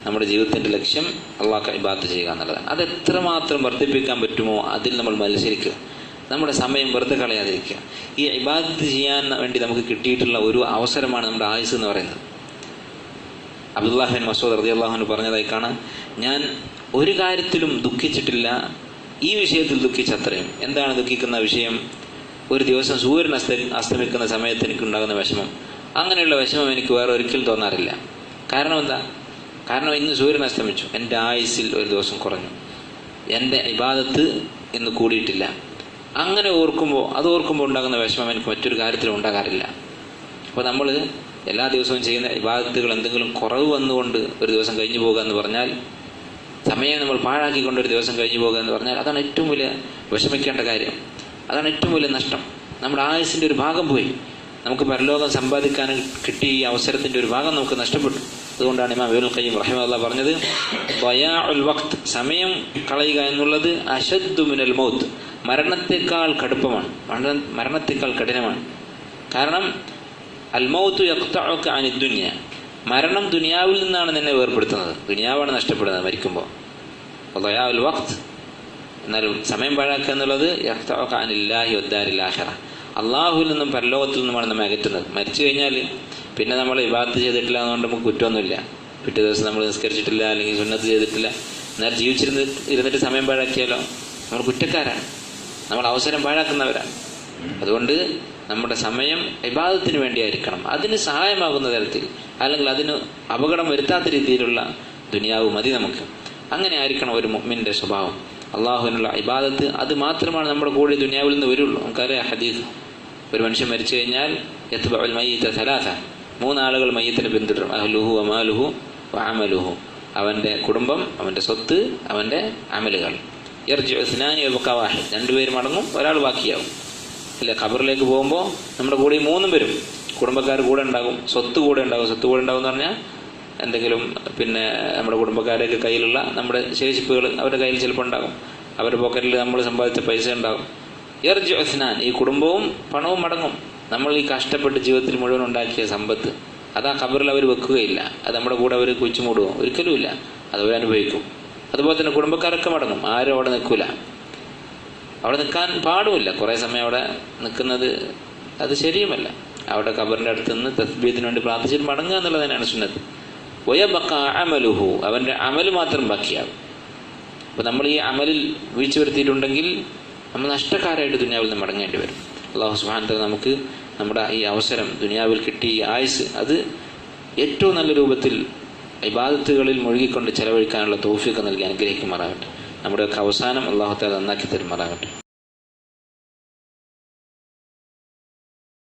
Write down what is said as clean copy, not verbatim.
നമ്മുടെ ജീവിതത്തിന്റെ ലക്ഷ്യം അള്ളാഹ്ക്ക് ഇബാദത്ത് ചെയ്യുക എന്നുള്ളതാണ്. അത് എത്രമാത്രം വർദ്ധിപ്പിക്കാൻ പറ്റുമോ അതിൽ നമ്മൾ മത്സരിക്കുക. നമ്മുടെ സമയം വെറുതെ കളയാതിരിക്കുക. ഈ ഇബാദത്ത് ചെയ്യാൻ വേണ്ടി നമുക്ക് കിട്ടിയിട്ടുള്ള ഒരു അവസരമാണ് നമ്മുടെ ആയുസ് എന്ന് പറയുന്നത്. അബ്ദുല്ലാഹ് ബിൻ മസ്ഊദ് റളിയല്ലാഹു അൻഹു പറഞ്ഞതായി കാണാം, ഞാൻ ഒരു കാര്യത്തിലും ദുഃഖിച്ചിട്ടില്ല, ഈ വിഷയത്തിൽ ദുഃഖിച്ചത്രയും. എന്താണ് ദുഃഖിക്കുന്ന വിഷയം? ഒരു ദിവസം സൂര്യൻ അസ്തമിക്കുന്ന സമയത്ത് എനിക്കുണ്ടാകുന്ന വിഷമം. അങ്ങനെയുള്ള വിഷമം എനിക്ക് വേറെ ഒരിക്കലും തോന്നാറില്ല. കാരണം എന്താ? കാരണം ഇന്ന് സൂര്യൻ അസ്തമിച്ചു, എൻ്റെ ആയുസ്സിൽ ഒരു ദിവസം കുറഞ്ഞു, എൻ്റെ ഇബാദത്ത് ഇന്ന് കൂടിയിട്ടില്ല. അങ്ങനെ ഓർക്കുമ്പോൾ ഉണ്ടാകുന്ന വിഷമം എനിക്ക് മറ്റൊരു കാര്യത്തിലും ഉണ്ടാകാറില്ല. അപ്പോൾ നമ്മൾ എല്ലാ ദിവസവും ചെയ്യുന്ന ഇബാദത്തുകൾ എന്തെങ്കിലും കുറവ് വന്നുകൊണ്ട് ഒരു ദിവസം കഴിഞ്ഞു പോകുക എന്ന് പറഞ്ഞാൽ, സമയം നമ്മൾ പാഴാക്കിക്കൊണ്ട് ഒരു ദിവസം കഴിഞ്ഞു പോകുക എന്ന് പറഞ്ഞാൽ, അതാണ് ഏറ്റവും വലിയ വിഷമിക്കേണ്ട കാര്യം. അതാണ് ഏറ്റവും വലിയ നഷ്ടം. നമ്മുടെ ആയുസ്സിൻ്റെ ഒരു ഭാഗം പോയി. നമുക്ക് പരലോകം സമ്പാദിക്കാൻ കിട്ടിയ ഈ അവസരത്തിൻ്റെ ഒരു ഭാഗം നമുക്ക് നഷ്ടപ്പെട്ടു. അതുകൊണ്ടാണ് ഇമാം ഇബ്നുൽ ഖയ്യിം റഹിമഹുല്ലാഹ് പറഞ്ഞത്, ദയാഉൽ വഖ്ത്, സമയം കളയുക എന്നുള്ളത് അശദ്ദു മിനൽ മൗത്ത്, മരണത്തെക്കാൾ കടുപ്പമാണ്, മരണത്തെക്കാൾ കഠിനമാണ്. കാരണം അൽ മൗത്തു യഖ്തഉക അനി ദുനിയ, മരണം ദുനിയാവിൽ നിന്നാണ് നിന്നെ വേർപെടുത്തുന്നത്. ദുനിയാവാണ് നഷ്ടപ്പെടുന്നത് മരിക്കുമ്പോൾ. ദയാഉൽ വഖ്ത്, എന്നാൽ സമയം പാഴാക്കുക എന്നുള്ളത് യഖ്തഉക അനില്ലാഹി വദ്ദാരിൽ ആഖിറ, അള്ളാഹുവിൽ നിന്നും പരലോകത്തിൽ നിന്നുമാണ് നമ്മെ അകറ്റുന്നത്. മരിച്ചു കഴിഞ്ഞാൽ പിന്നെ നമ്മൾ ഇബാദത്ത് ചെയ്തിട്ടില്ല എന്നുകൊണ്ട് നമുക്ക് കുറ്റമൊന്നുമില്ല. പിറ്റേ ദിവസം നമ്മൾ നിസ്കരിച്ചിട്ടില്ല, അല്ലെങ്കിൽ സുന്നത്ത് ചെയ്തിട്ടില്ല, എന്നാൽ ഇരുന്നിട്ട് സമയം പാഴാക്കിയാലോ നമ്മൾ കുറ്റക്കാരാണ്, നമ്മൾ അവസരം പാഴാക്കുന്നവരാണ്. അതുകൊണ്ട് നമ്മുടെ സമയം ഇബാദത്തിന് വേണ്ടിയായിരിക്കണം, അതിന് സഹായമാകുന്ന തരത്തിൽ, അല്ലെങ്കിൽ അതിന് അപകടം വരുത്താത്ത രീതിയിലുള്ള ദുനിയാവ് മതി നമുക്ക്. അങ്ങനെ ആയിരിക്കണം ഒരു മുഅ്മിന്റെ സ്വഭാവം. അള്ളാഹുവിനുള്ള ഇബാദത്ത് അത് മാത്രമാണ് നമ്മുടെ കൂടെ ദുനിയാവിൽ നിന്ന് വരുള്ളൂ. നമുക്കറിയാം ഹദീസ്, ഒരു മനുഷ്യൻ മരിച്ചു കഴിഞ്ഞാൽ യത്ബഉൽ മയ്യിത സലാസ, 3 ആളുകൾ മയ്യിത്തിനെ പിന്തുടരും. അഹ്ലുഹു വമാലുഹു വഅമലുഹു, അവൻ്റെ കുടുംബം, അവൻ്റെ സ്വത്ത്, അവൻ്റെ അമലുകൾ. യർജിഉ ഇസ്നാനി വയബ്ഖാ വാഹിദ്, 2 പേര് മടങ്ങും, ഒരാൾ ബാക്കിയാവും. ഇല്ല, ഖബറിലേക്ക് പോകുമ്പോൾ നമ്മുടെ കൂടെ 3 പേരും, കുടുംബക്കാർ കൂടെ ഉണ്ടാകും, സ്വത്ത് കൂടെ ഉണ്ടാകും. സ്വത്ത് കൂടെ ഉണ്ടാകും എന്ന് പറഞ്ഞാൽ എന്തെങ്കിലും പിന്നെ നമ്മുടെ കുടുംബക്കാരൊക്കെ കയ്യിലുള്ള നമ്മുടെ ശേഷിപ്പുകൾ അവരുടെ കയ്യിൽ ചിലപ്പോൾ ഉണ്ടാകും, അവരുടെ പോക്കറ്റിൽ നമ്മൾ സമ്പാദിച്ച പൈസ ഉണ്ടാകും. യർജിഉ ഇസ്നാൻ, ഈ കുടുംബവും പണവും മടങ്ങും. നമ്മൾ ഈ കഷ്ടപ്പെട്ട് ജീവിതത്തിൽ മുഴുവൻ ഉണ്ടാക്കിയ സമ്പത്ത് അത് ആ ഖബറിൽ അവർ വെക്കുകയില്ല, അത് നമ്മുടെ കൂടെ അവർ കുഴിച്ചു മൂടുമോ? ഒരിക്കലും ഇല്ല, അത് അവർ അനുഭവിക്കും. അതുപോലെ തന്നെ കുടുംബക്കാരൊക്കെ മടങ്ങും, ആരും അവിടെ നിൽക്കില്ല, അവിടെ നിൽക്കാൻ പാടുമില്ല. കുറേ സമയം അവിടെ നിൽക്കുന്നത് അത് ശരിയുമല്ല. അവിടെ ഖബറിൻ്റെ അടുത്ത് നിന്ന് തസ്ബീഹിന് വേണ്ടി പ്രാർത്ഥിച്ചിട്ട് മടങ്ങുക എന്നുള്ളത് തന്നെയാണ് സുന്നത്ത്. വയബ്ഖാ അമലുഹു, അവൻ്റെ അമല് മാത്രം ബാക്കിയാകും. അപ്പോൾ നമ്മൾ ഈ അമലിൽ വീഴ്ച വരുത്തിയിട്ടുണ്ടെങ്കിൽ നമ്മൾ നഷ്ടക്കാരായിട്ട് ദുനിയാവിൽ നിന്ന് മടങ്ങേണ്ടി വരും. അല്ലാഹു സുബ്ഹാനഹു വ തആല നമുക്ക് നമ്മുടെ ഈ അവസരം, ദുനിയാവിൽ കിട്ടിയ ഈ ആയുസ്, അത് ഏറ്റവും നല്ല രൂപത്തിൽ ഇബാദത്തുകളിൽ മുഴുകിക്കൊണ്ട് ചെലവഴിക്കാനുള്ള തൗഫീഖ് നൽകി അനുഗ്രഹിക്കുമാറാകട്ടെ. നമ്മുടെയൊക്കെ അവസാനം അല്ലാഹു തആല നന്നാക്കി തരുമാറാകട്ടെ.